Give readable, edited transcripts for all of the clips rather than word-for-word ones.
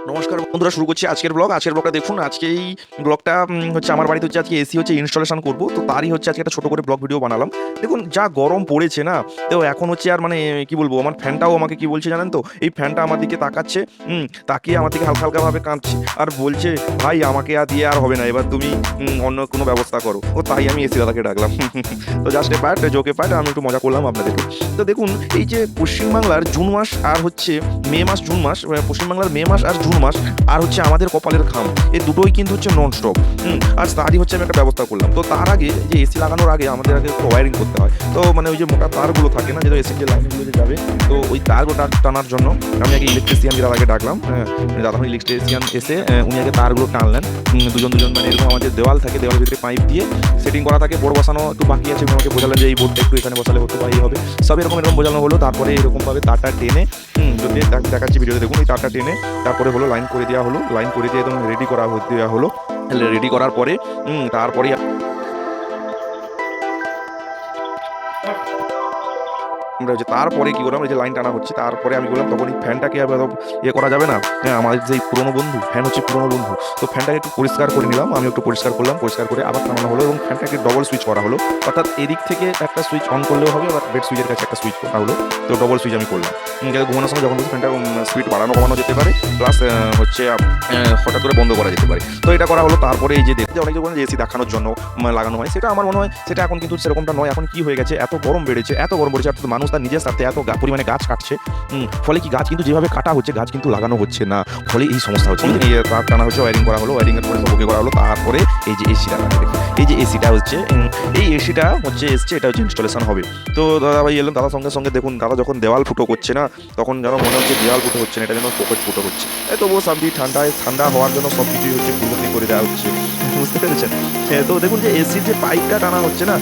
নমস্কার বন্ধুরা, শুরু করছি আজকের ব্লগ। আজকের ব্লগটা দেখুন। আজকে এই ব্লগটা হচ্ছে আমার বাড়িতে হচ্ছে আজকে এসি হচ্ছে ইনস্টলেশন করবো, তো তারই হচ্ছে আজকে একটা ছোটো করে ব্লগ ভিডিও বানালাম। দেখুন যা গরম পড়েছে না, তো এখন হচ্ছে আর মানে কি বলবো, আমার ফ্যানটাও আমাকে কি বলছে জানেন তো, এই ফ্যানটা আমার দিকে তাকাচ্ছে, তাকিয়ে আমার দিকে হালকা হালকাভাবে কাঁদছে আর বলছে ভাই আমাকে আর দিয়ে আর হবে না, এবার তুমি অন্য কোনো ব্যবস্থা করো। ও তাই আমি এসি দাদাকে ডাকলাম। তো জাস্ট এ পার্ট জোকে পার্ট, আমি একটু মজা করলাম আপনাদেরকে। তো দেখুন এই যে পশ্চিমবাংলার জুন মাস আর হচ্ছে মে মাস, জুন মাস পশ্চিমবাংলার মে মাস আর জুন মাস আর হচ্ছে আমাদের কপালের ঘাম, এই দুটোই কিন্তু হচ্ছে নন স্টপ। আর তারই হচ্ছে আমি একটা ব্যবস্থা করলাম। তো তার আগে যে এসি লাগানোর আগে আমাদের আগে ওয়ারিং করতে হয়। তো মানে ওই যে মোটা তারগুলো থাকে না, যেটা এসির যে লাইনগুলো যে যাবে, তো ওই তারগুলো টানার জন্য আমি আগে ইলেকট্রিশিয়ান দাদাকে ডাকলাম। দাদা ইলেকট্রিশিয়ান এসে উনি আগে তারগুলো টানলেন। দুজন মানে এরকম আমাদের দেওয়াল থাকে, দেওয়ালের ভিতরে পাইপ দিয়ে সেটিং করা থাকে। বোর্ড বসানো একটু বাকি আছে, আমাকে বোঝালেন যে এই বোর্ডটা একটু এখানে বসালে হতে পারে হবে, সব এরকম বোঝানো হলো। তারপরে এরকমভাবে তারটা টেনে যদি দেখাচ্ছি ভিডিওতে দেখুন, এই তারটা টেনে তারপরে হলো লাইন করে দেওয়া হলো, লাইন করে দিয়ে একদম রেডি করা দেওয়া হলো। রেডি করার পরে তারপরে আমরা হচ্ছে তারপরে কী করলাম, এই যে লাইন টানা হচ্ছে, তারপরে আমি বললাম তখন এই ফ্যানটাকে ইয়ে করা যাবে না। হ্যাঁ, আমাদের যে পুরোনো বন্ধু ফ্যান হচ্ছে পুরোনো বন্ধু, তো ফ্যানটাকে একটু পরিষ্কার করে নিলাম। আমি একটু পরিষ্কার করলাম, পরিষ্কার করে আবার টানানো হলো এবং ফ্যানটাকে ডবল সুইচ করা হলো। অর্থাৎ এদিক থেকে একটা সুইচ অন করলেও হবে, আবার বেড সুইচের কাছে একটা সুইচ করা হলো। তো ডবল সুইচ আমি করলাম, যাতে ঘুমানোর সময় যখন ফ্যানটা স্পিড বাড়ানো কমানো যেতে পারে, প্লাস হচ্ছে হঠাৎ করে বন্ধ করা যেতে পারে। তো এটা করা হলো। তারপরে এই যে দেখতে অনেকে বলেন যে এসি দেখানোর জন্য লাগানো হয়, সেটা আমার মনে হয় সেটা এখন কিন্তু সেরকমটা নয়। এখন কি হয়ে গেছে, এত গরম বেড়েছে, এত গরম বেড়েছে, অর্থাৎ মানুষ তার নিজের স্বার্থে এত পরিমাণে গাছ কাটছে। ফলে কি গাছ কিন্তু যেভাবে কাটা হচ্ছে, গাছ কিন্তু লাগানো হচ্ছে না, ফলে এই সমস্যা হচ্ছে। তার টানা হচ্ছে, ওয়ারিং করা হলো, ওয়ারিংয়ের পরে সব ওকে করা হলো। তারপরে এই যে এসিটা লাগানো, এই যে এসিটা হচ্ছে, এই এসিটা হচ্ছে এসছে, এটা হচ্ছে ইনস্টলেশন হবে। তো দাদা ভাই এলেন, দাদার সঙ্গে সঙ্গে দেখুন দাদা যখন দেওয়াল ফুটো করছে না, তখন যেন মনে হচ্ছে দেওয়াল ফুটো হচ্ছে না, এটা যেন পকেট ফুটো হচ্ছে। তবুও সামনে ঠান্ডা হওয়ার জন্য সব কিছুই হচ্ছে পূর্বতি করে দেওয়া হচ্ছে, বুঝতে পেরেছেন? তো দেখুন যে এসির যে পাইপটা টানা হচ্ছে না,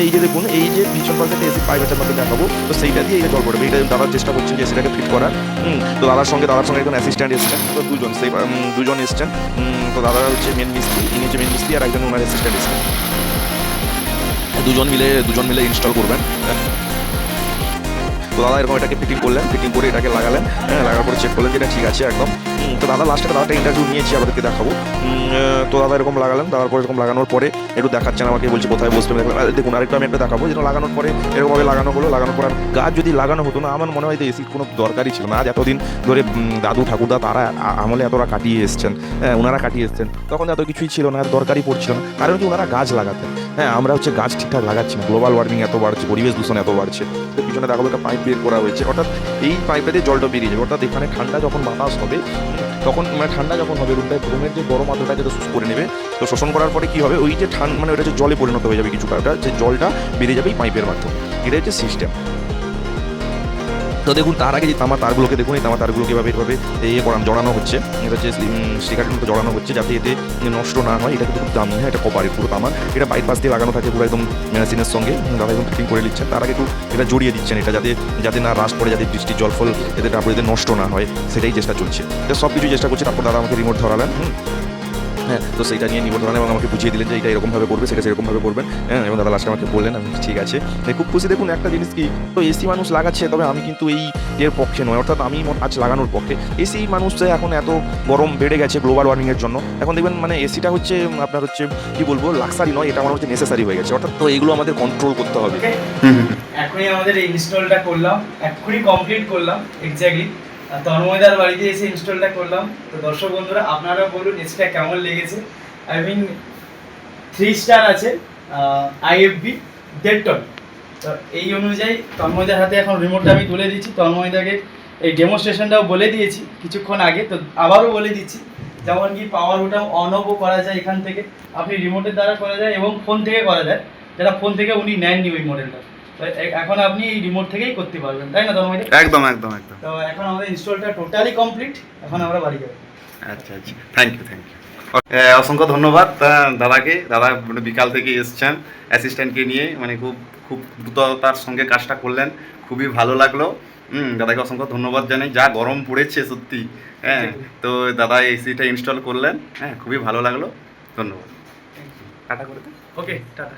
এই যে দেখুন এই যে পিছন পাশে এসির পাইপ আছে, আমাকে দেখাবো, তো সেইটা দিয়ে এই জল পড়বে। এটা দাদার চেষ্টা করছেন যে এসিটাকে ফিট করার। তো দাদার সঙ্গে একজন অ্যাসিস্ট্যান্ট এসছেন, তো দুজন এসছেন। তো দাদা হচ্ছে মেন মিস্ত্রি, ইনি হচ্ছে মেন মিস্ত্রি, আর একজন ওনার অ্যাসিস্ট্যান্ট এসছেন। দুজন মিলে ইনস্টল করবেন। তো দাদা এরকম এটাকে ফিটিং করলেন, ফিটিং করে এটাকে লাগালেন। লাগার পরে চেক করলেন যে এটা ঠিক আছে একদম। তো দাদা লাস্টে দাদাটা ইন্টারভিউ নিয়েছি, আমাদেরকে দেখাবো। তো দাদা এরকম লাগালেন, দাদার পরে এরকম লাগানোর পরে একটু দেখাচ্ছেন আমাকে, বলছে কোথায় বসবে। দেখুন আরেকটু আমি একটা দেখাবো, যেন লাগানোর পরে এরকমভাবে লাগানো হলো। লাগানোর পর আর গাছ যদি লাগানো হতো না, আমার মনে হয় যে এসির কোনো দরকারই ছিল না। আজ এতদিন ধরে দাদু ঠাকুরদা তারা আমলে এতটা কাটিয়ে এসছেন, ওনারা কাটিয়ে এসছেন, তখন এত কিছুই ছিল না, দরকারই পড়ছিল না। কারণ কি ওনারা গাছ লাগাতেন। আমরা হচ্ছে গাছ ঠিকঠাক লাগাচ্ছি না, গ্লোবাল ওয়ার্মিং এত বাড়ছে, পরিবেশ দূষণ এত বাড়ছে। তো পিছনে দেখাবো একটা পাইপ বের করা হয়েছে, অর্থাৎ এই পাইপটা দিয়ে জলটা বেরিয়ে যাবে। অর্থাৎ এখানে ঠান্ডা যখন বাতাস হবে, তখন মানে ঠান্ডা যখন হবে রুমের যে গরম আদ্রতা যেটা শোষণ করে নেবে। তো শোষণ করার পরে কি হবে, ওই যে মানে ওটা যে জলে পরিণত হয়ে যাবে কিছুটা, ওটা যে জলটা বেরিয়ে যাবে এই পাইপের মাধ্যমে। এটা হচ্ছে সিস্টেম। তো দেখুন তার আগে যে তামার তারগুলোকে দেখুন, এই তামার তারগুলোকে এভাবে জড়ানো হচ্ছে। এটা হচ্ছে স্টিকারের মতো জড়ানো হচ্ছে, যাতে এতে নষ্ট না হয়। এটা কিন্তু খুব দামি, হ্যাঁ, এটা কপারের পুরো তামার। এটা বাইর পাশ দিয়ে লাগানো থাকে পুরো একদম মেশিনের সঙ্গে। দাদা একদম ফিটিং করে নিচ্ছেন। তার আগে একটু এটা জড়িয়ে দিচ্ছেন, এটা যাতে না রাস্ট পড়ে, যাতে বৃষ্টির জল ফল এতে তারপরে যাতে নষ্ট না হয়, সেটাই চেষ্টা চলছে। তো সব কিছু চেষ্টা করছে। তারপর দাদা আমাকে রিমোট ধরালেন। হ্যাঁ, তো সেইটা নিয়ে নিবন্ধন এবং আমাকে বুঝিয়ে দিলেন যে এটা এরকমভাবে করবে, সেটা সেরকমভাবে করবেন। এবং দাদা লাস্টে আমাকে বললেন, আমি ঠিক আছে। খুব খুশি। দেখুন একটা জিনিস কি, তো এসি মানুষ লাগাচ্ছে, তবে আমি কিন্তু এর পক্ষে নয়, অর্থাৎ আমি আজ লাগানোর পক্ষে। এসি মানুষ এখন এত গরম বেড়ে গেছে গ্লোবাল ওয়ার্মিংয়ের জন্য, এখন দেখবেন মানে এসিটা হচ্ছে আপনার হচ্ছে কি বলবো, লাক্সারি নয়, এটা আমার হচ্ছে নেসেসারি হয়ে গেছে। অর্থাৎ তো এগুলো আমাদের কন্ট্রোল করতে হবে। এখনই আমাদের এই ইনস্টলটা করলাম, এখনই কমপ্লিট করলাম এক্স্যাক্টলি। তন্ময়দার বাড়িতে এসে ইনস্টলটা করলাম। তো দর্শক বন্ধুরা আপনারা বলুন এসিটা কেমন লেগেছে। আই মিন 3 স্টার আছে, আইএফবি 1.5 টন। তো এই অনুযায়ী তন্ময়দার হাতে এখন রিমোটটা আমি তুলে দিচ্ছি। তন্ময়দাকে এই ডেমনস্ট্রেশনটাও বলে দিয়েছি কিছুক্ষণ আগে, তো আবারও বলে দিচ্ছি। যেমন কি পাওয়ার ওটা অন অফও করা যায় এখান থেকে, আপনি রিমোটের দ্বারা করা যায় এবং ফোন থেকে করা যায়, যেটা ফোন থেকে উনি নেননি ওই মডেলটা। এখন আপনি এই রিমোট থেকেই করতে পারবেন, তাই না তন্ময়? একদম। তো এখন আমাদের ইনস্টলটা টোটালি কমপ্লিট, এখন আমরা বাড়ি যাব। আচ্ছা, থ্যাংক ইউ। অসংখ্য ধন্যবাদ দাদাকে। দাদা বিকাল থেকে এসছেন অ্যাসিস্ট্যান্টকে নিয়ে, মানে খুব দ্রুততার সঙ্গে কাজটা করলেন, খুবই ভালো লাগলো। দাদাকে অসংখ্য ধন্যবাদ জানাই। যা গরম পড়েছে সত্যি, হ্যাঁ, তো দাদা এসিটা ইনস্টল করলেন, হ্যাঁ, খুবই ভালো লাগলো। ধন্যবাদ। টাটা করে দেন। ওকে, টাটা।